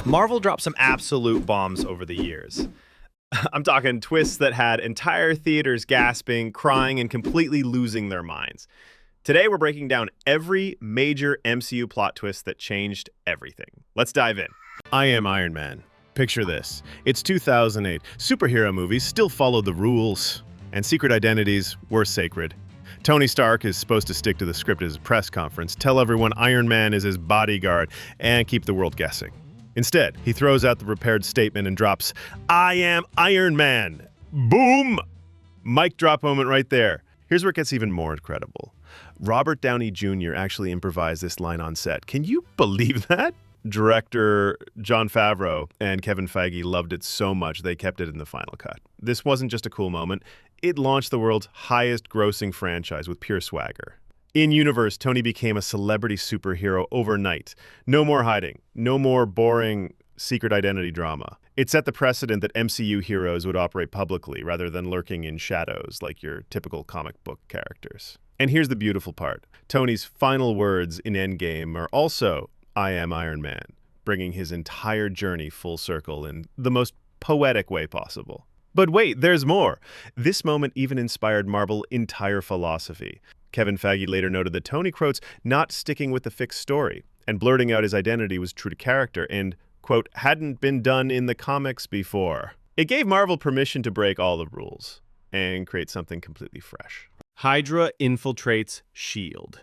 Marvel dropped some absolute bombs over the years. I'm talking twists that had entire theaters gasping, crying, and completely losing their minds. Today, we're breaking down every major MCU plot twist that changed everything. Let's dive in. I am Iron Man. Picture this. It's 2008. Superhero movies still followed the rules, and secret identities were sacred. Tony Stark is supposed to stick to the script at his press conference, tell everyone Iron Man is his bodyguard, and keep the world guessing. Instead, he throws out the prepared statement and drops, "I am Iron Man." Boom! Mic drop moment right there. Here's where it gets even more incredible. Robert Downey Jr. actually improvised this line on set. Can you believe that? Director Jon Favreau and Kevin Feige loved it so much they kept it in the final cut. This wasn't just a cool moment. It launched the world's highest grossing franchise with pure swagger. In-universe, Tony became a celebrity superhero overnight. No more hiding. No more boring secret identity drama. It set the precedent that MCU heroes would operate publicly rather than lurking in shadows like your typical comic book characters. And here's the beautiful part. Tony's final words in Endgame are also, "I am Iron Man," bringing his entire journey full circle in the most poetic way possible. But wait, there's more. This moment even inspired Marvel's entire philosophy. Kevin Feige later noted that Tony quotes not sticking with the fixed story and blurting out his identity was true to character and, quote, hadn't been done in the comics before. It gave Marvel permission to break all the rules and create something completely fresh. Hydra infiltrates S.H.I.E.L.D.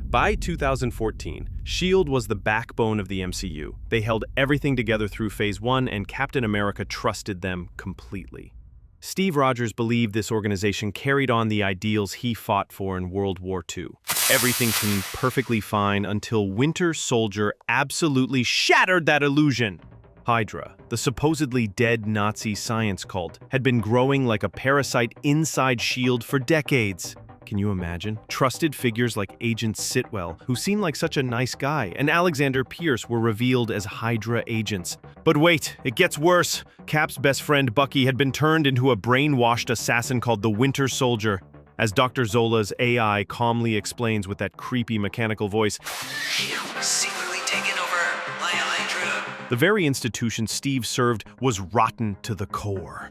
By 2014, S.H.I.E.L.D. was the backbone of the MCU. They held everything together through Phase 1, and Captain America trusted them completely. Steve Rogers believed this organization carried on the ideals he fought for in World War II. Everything seemed perfectly fine until Winter Soldier absolutely shattered that illusion. Hydra, the supposedly dead Nazi science cult, had been growing like a parasite inside S.H.I.E.L.D. for decades. Can you imagine? Trusted figures like Agent Sitwell, who seemed like such a nice guy, and Alexander Pierce were revealed as Hydra agents. But wait, it gets worse. Cap's best friend Bucky had been turned into a brainwashed assassin called the Winter Soldier. As Dr. Zola's AI calmly explains with that creepy mechanical voice, "S.H.I.E.L.D. was secretly taken over by Hydra." the very institution Steve served was rotten to the core.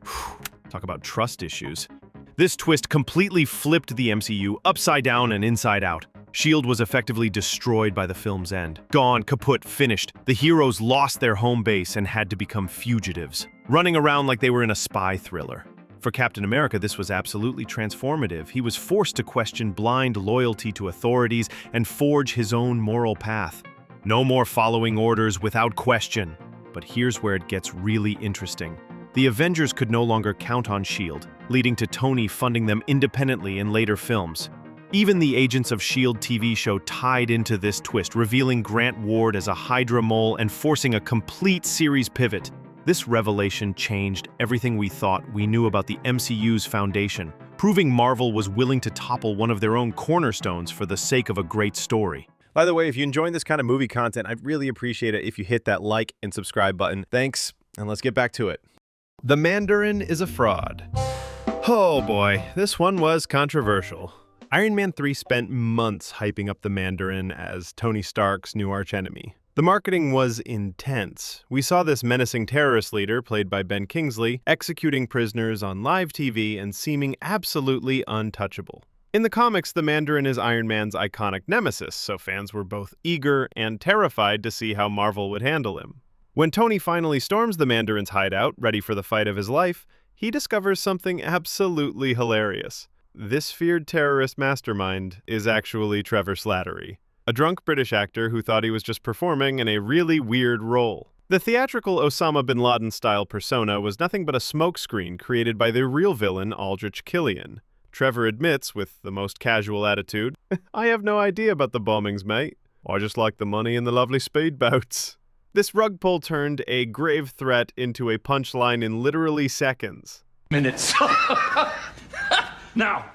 Talk about trust issues. This twist completely flipped the MCU upside down and inside out. S.H.I.E.L.D. was effectively destroyed by the film's end. Gone, kaput, finished. The heroes lost their home base and had to become fugitives, running around like they were in a spy thriller. For Captain America, this was absolutely transformative. He was forced to question blind loyalty to authorities and forge his own moral path. No more following orders without question. But here's where it gets really interesting. The Avengers could no longer count on S.H.I.E.L.D., leading to Tony funding them independently in later films. Even the Agents of S.H.I.E.L.D. TV show tied into this twist, revealing Grant Ward as a Hydra mole and forcing a complete series pivot. This revelation changed everything we thought we knew about the MCU's foundation, proving Marvel was willing to topple one of their own cornerstones for the sake of a great story. By the way, if you're enjoying this kind of movie content, I'd really appreciate it if you hit that like and subscribe button. Thanks, and let's get back to it. The Mandarin is a fraud. Oh boy, this one was controversial. Iron Man 3 spent months hyping up the Mandarin as Tony Stark's new archenemy. The marketing was intense. We saw this menacing terrorist leader, played by Ben Kingsley, executing prisoners on live TV and seeming absolutely untouchable. In the comics, the Mandarin is Iron Man's iconic nemesis, so fans were both eager and terrified to see how Marvel would handle him. When Tony finally storms the Mandarin's hideout, ready for the fight of his life, he discovers something absolutely hilarious. This feared terrorist mastermind is actually Trevor Slattery, a drunk British actor who thought he was just performing in a really weird role. The theatrical Osama bin Laden-style persona was nothing but a smokescreen created by the real villain Aldrich Killian. Trevor admits, with the most casual attitude, "I have no idea about the bombings, mate. I just like the money and the lovely speedboats." This rug pull turned a grave threat into a punchline in literally seconds. Minutes. Now.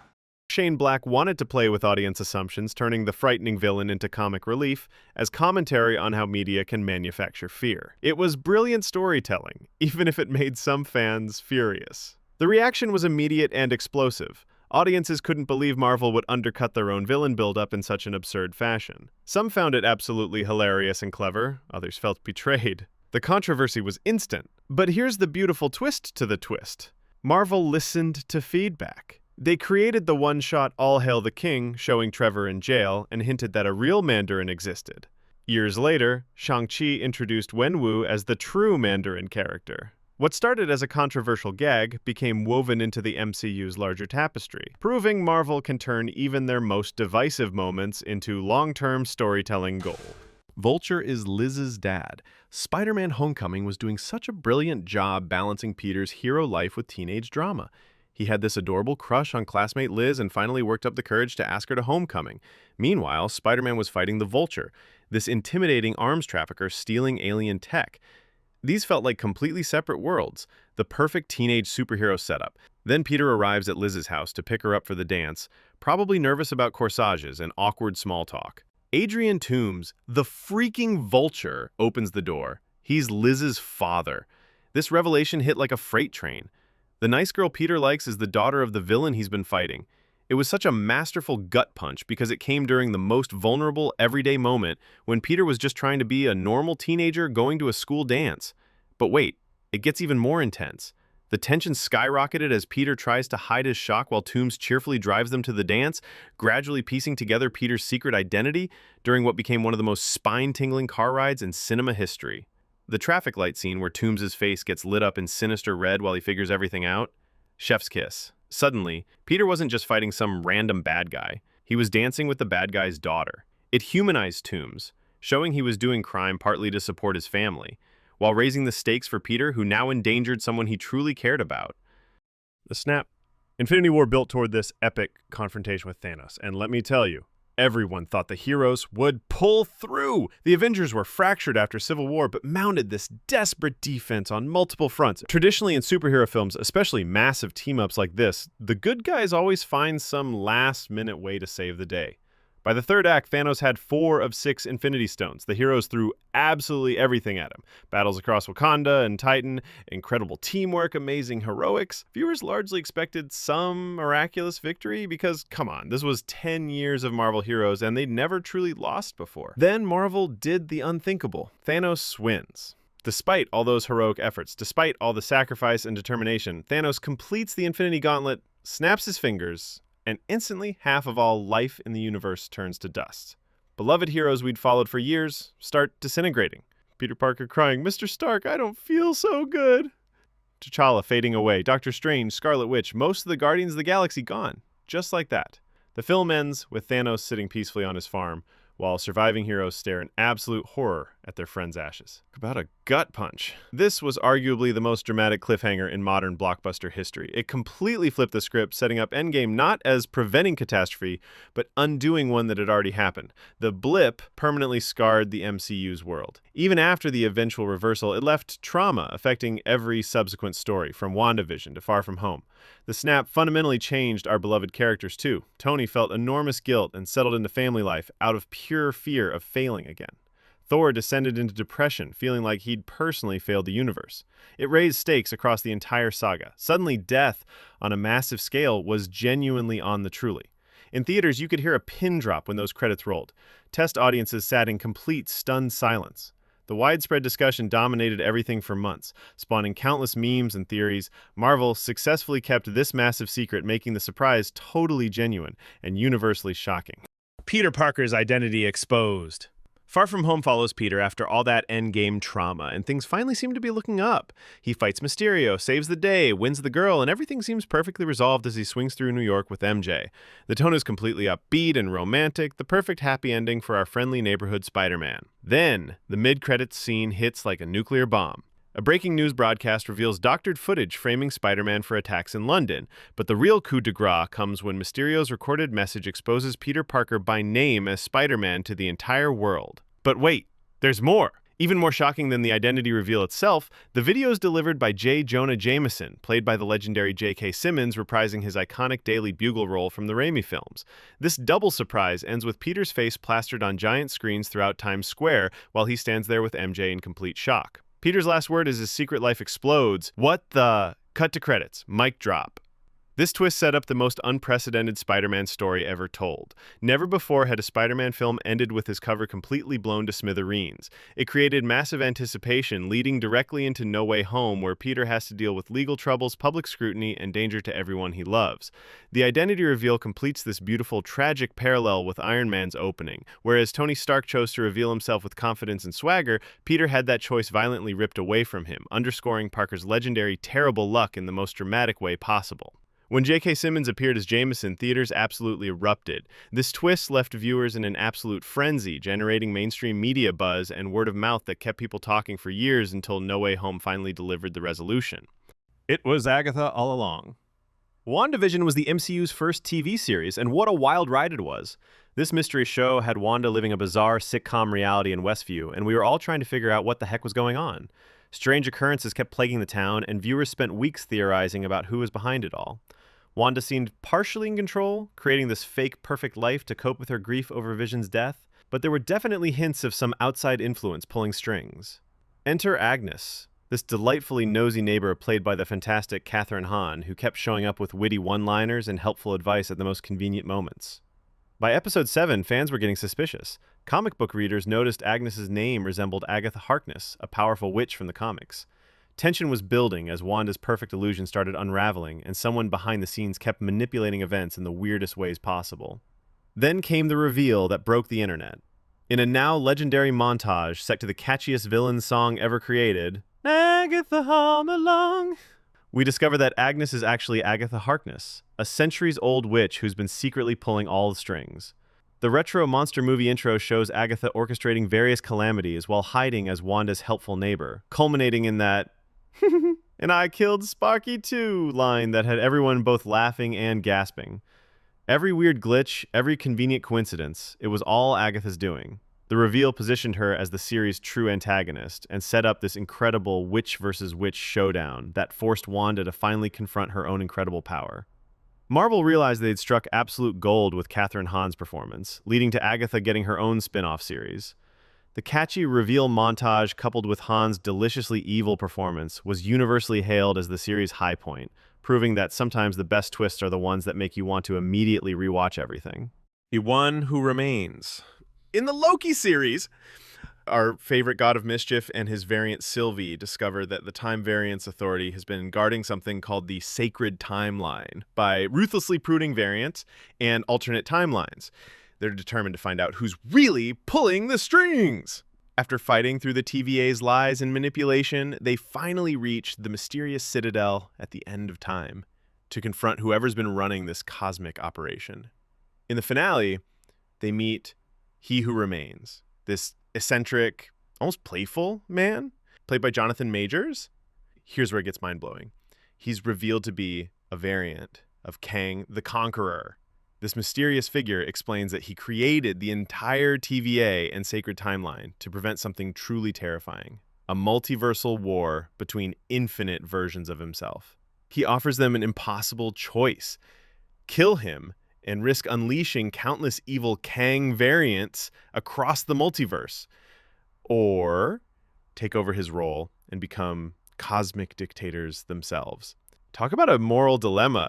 Shane Black wanted to play with audience assumptions, turning the frightening villain into comic relief as commentary on how media can manufacture fear. It was brilliant storytelling, even if it made some fans furious. The reaction was immediate and explosive. Audiences couldn't believe Marvel would undercut their own villain build-up in such an absurd fashion. Some found it absolutely hilarious and clever, others felt betrayed. The controversy was instant. But here's the beautiful twist to the twist. Marvel listened to feedback. They created the one-shot All Hail the King, showing Trevor in jail, and hinted that a real Mandarin existed. Years later, Shang-Chi introduced Wenwu as the true Mandarin character. What started as a controversial gag became woven into the MCU's larger tapestry, proving Marvel can turn even their most divisive moments into long-term storytelling gold. Vulture is Liz's dad. Spider-Man Homecoming was doing such a brilliant job balancing Peter's hero life with teenage drama. He had this adorable crush on classmate Liz and finally worked up the courage to ask her to homecoming. Meanwhile, Spider-Man was fighting the Vulture, this intimidating arms trafficker stealing alien tech. These felt like completely separate worlds, the perfect teenage superhero setup. Then Peter arrives at Liz's house to pick her up for the dance, probably nervous about corsages and awkward small talk. Adrian Toomes, the freaking Vulture, opens the door. He's Liz's father. This revelation hit like a freight train. The nice girl Peter likes is the daughter of the villain he's been fighting. It was such a masterful gut punch because it came during the most vulnerable, everyday moment when Peter was just trying to be a normal teenager going to a school dance. But wait, it gets even more intense. The tension skyrocketed as Peter tries to hide his shock while Toomes cheerfully drives them to the dance, gradually piecing together Peter's secret identity during what became one of the most spine-tingling car rides in cinema history. The traffic light scene where Toomes' face gets lit up in sinister red while he figures everything out? Chef's kiss. Suddenly, Peter wasn't just fighting some random bad guy. He was dancing with the bad guy's daughter. It humanized Toomes, showing he was doing crime partly to support his family, while raising the stakes for Peter, who now endangered someone he truly cared about. The snap. Infinity War built toward this epic confrontation with Thanos, and let me tell you, everyone thought the heroes would pull through. The Avengers were fractured after Civil War, but mounted this desperate defense on multiple fronts. Traditionally in superhero films, especially massive team-ups like this, the good guys always find some last-minute way to save the day. By the third act, Thanos had 4 of 6 Infinity Stones. The heroes threw absolutely everything at him. Battles across Wakanda and Titan, incredible teamwork, amazing heroics. Viewers largely expected some miraculous victory because, come on, this was 10 years of Marvel heroes and they'd never truly lost before. Then Marvel did the unthinkable. Thanos wins. Despite all those heroic efforts, despite all the sacrifice and determination, Thanos completes the Infinity Gauntlet, snaps his fingers, and instantly half of all life in the universe turns to dust. Beloved heroes we'd followed for years start disintegrating. Peter Parker crying, "Mr. Stark, I don't feel so good." T'Challa fading away, Doctor Strange, Scarlet Witch, most of the Guardians of the Galaxy gone. Just like that. The film ends with Thanos sitting peacefully on his farm, while surviving heroes stare in absolute horror at their friend's ashes. Talk about a gut punch. This was arguably the most dramatic cliffhanger in modern blockbuster history. It completely flipped the script, setting up Endgame not as preventing catastrophe, but undoing one that had already happened. The blip permanently scarred the MCU's world. Even after the eventual reversal, it left trauma affecting every subsequent story, from WandaVision to Far From Home. The snap fundamentally changed our beloved characters too. Tony felt enormous guilt and settled into family life out of pure fear of failing again. Thor descended into depression, feeling like he'd personally failed the universe. It raised stakes across the entire saga. Suddenly, death on a massive scale was genuinely on the truly. In theaters, you could hear a pin drop when those credits rolled. Test audiences sat in complete, stunned silence. The widespread discussion dominated everything for months, spawning countless memes and theories. Marvel successfully kept this massive secret, making the surprise totally genuine and universally shocking. Peter Parker's identity exposed. Far From Home follows Peter after all that endgame trauma, and things finally seem to be looking up. He fights Mysterio, saves the day, wins the girl, and everything seems perfectly resolved as he swings through New York with MJ. The tone is completely upbeat and romantic, the perfect happy ending for our friendly neighborhood Spider-Man. Then, the mid-credits scene hits like a nuclear bomb. A breaking news broadcast reveals doctored footage framing Spider-Man for attacks in London, but the real coup de grace comes when Mysterio's recorded message exposes Peter Parker by name as Spider-Man to the entire world. But wait, there's more! Even more shocking than the identity reveal itself, the video is delivered by J. Jonah Jameson, played by the legendary J.K. Simmons, reprising his iconic Daily Bugle role from the Raimi films. This double surprise ends with Peter's face plastered on giant screens throughout Times Square while he stands there with MJ in complete shock. Peter's last word as his secret life explodes. What the? Cut to credits. Mic drop. This twist set up the most unprecedented Spider-Man story ever told. Never before had a Spider-Man film ended with his cover completely blown to smithereens. It created massive anticipation, leading directly into No Way Home, where Peter has to deal with legal troubles, public scrutiny, and danger to everyone he loves. The identity reveal completes this beautiful, tragic parallel with Iron Man's opening. Whereas Tony Stark chose to reveal himself with confidence and swagger, Peter had that choice violently ripped away from him, underscoring Parker's legendary terrible luck in the most dramatic way possible. When J.K. Simmons appeared as Jameson, theaters absolutely erupted. This twist left viewers in an absolute frenzy, generating mainstream media buzz and word of mouth that kept people talking for years until No Way Home finally delivered the resolution. It was Agatha all along. WandaVision was the MCU's first TV series, and what a wild ride it was. This mystery show had Wanda living a bizarre sitcom reality in Westview, and we were all trying to figure out what the heck was going on. Strange occurrences kept plaguing the town, and viewers spent weeks theorizing about who was behind it all. Wanda seemed partially in control, creating this fake perfect life to cope with her grief over Vision's death, but there were definitely hints of some outside influence pulling strings. Enter Agnes, this delightfully nosy neighbor played by the fantastic Kathryn Hahn, who kept showing up with witty one-liners and helpful advice at the most convenient moments. By episode 7, fans were getting suspicious. Comic book readers noticed Agnes's name resembled Agatha Harkness, a powerful witch from the comics. Tension was building as Wanda's perfect illusion started unraveling, and someone behind the scenes kept manipulating events in the weirdest ways possible. Then came the reveal that broke the internet. In a now legendary montage set to the catchiest villain song ever created, Agatha Home Along, we discover that Agnes is actually Agatha Harkness, a centuries-old witch who's been secretly pulling all the strings. The retro monster movie intro shows Agatha orchestrating various calamities while hiding as Wanda's helpful neighbor, culminating in that "and I killed Sparky too" line that had everyone both laughing and gasping. Every weird glitch, every convenient coincidence, it was all Agatha's doing. The reveal positioned her as the series' true antagonist and set up this incredible witch versus witch showdown that forced Wanda to finally confront her own incredible power. Marvel realized they'd struck absolute gold with Kathryn Hahn's performance, leading to Agatha getting her own spin-off series. The catchy reveal montage coupled with Hahn's deliciously evil performance was universally hailed as the series' high point, proving that sometimes the best twists are the ones that make you want to immediately rewatch everything. The one who remains. In the Loki series, our favorite god of mischief and his variant Sylvie discover that the Time Variance Authority has been guarding something called the Sacred Timeline by ruthlessly pruning variants and alternate timelines. They're determined to find out who's really pulling the strings. After fighting through the TVA's lies and manipulation, they finally reach the mysterious Citadel at the end of time to confront whoever's been running this cosmic operation. In the finale, they meet He Who Remains, this eccentric, almost playful man, played by Jonathan Majors. Here's where it gets mind-blowing. He's revealed to be a variant of Kang the Conqueror. This mysterious figure explains that he created the entire TVA and Sacred Timeline to prevent something truly terrifying, a multiversal war between infinite versions of himself. He offers them an impossible choice: kill him and risk unleashing countless evil Kang variants across the multiverse, or take over his role and become cosmic dictators themselves. Talk about a moral dilemma.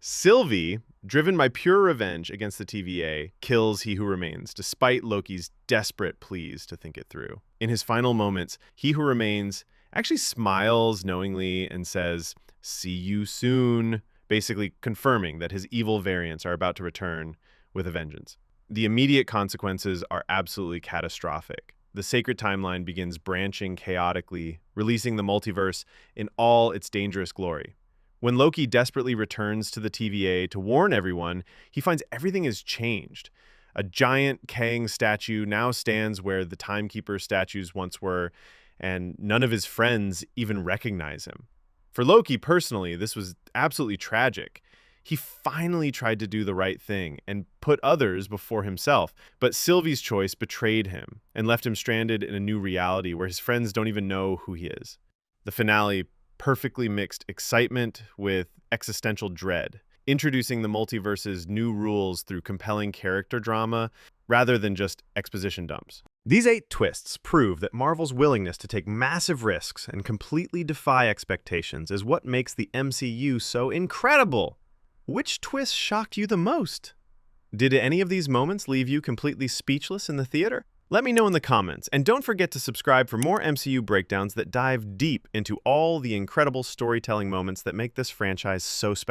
Sylvie, driven by pure revenge against the TVA, kills He Who Remains, despite Loki's desperate pleas to think it through. In his final moments, He Who Remains actually smiles knowingly and says, "See you soon," basically confirming that his evil variants are about to return with a vengeance. The immediate consequences are absolutely catastrophic. The Sacred Timeline begins branching chaotically, releasing the multiverse in all its dangerous glory. When Loki desperately returns to the TVA to warn everyone, he finds everything has changed. A giant Kang statue now stands where the Timekeeper statues once were, and none of his friends even recognize him. For Loki personally, this was absolutely tragic. He finally tried to do the right thing and put others before himself, but Sylvie's choice betrayed him and left him stranded in a new reality where his friends don't even know who he is. The finale perfectly mixed excitement with existential dread, introducing the multiverse's new rules through compelling character drama rather than just exposition dumps. These 8 twists prove that Marvel's willingness to take massive risks and completely defy expectations is what makes the MCU so incredible. Which twist shocked you the most? Did any of these moments leave you completely speechless in the theater? Let me know in the comments, and don't forget to subscribe for more MCU breakdowns that dive deep into all the incredible storytelling moments that make this franchise so special.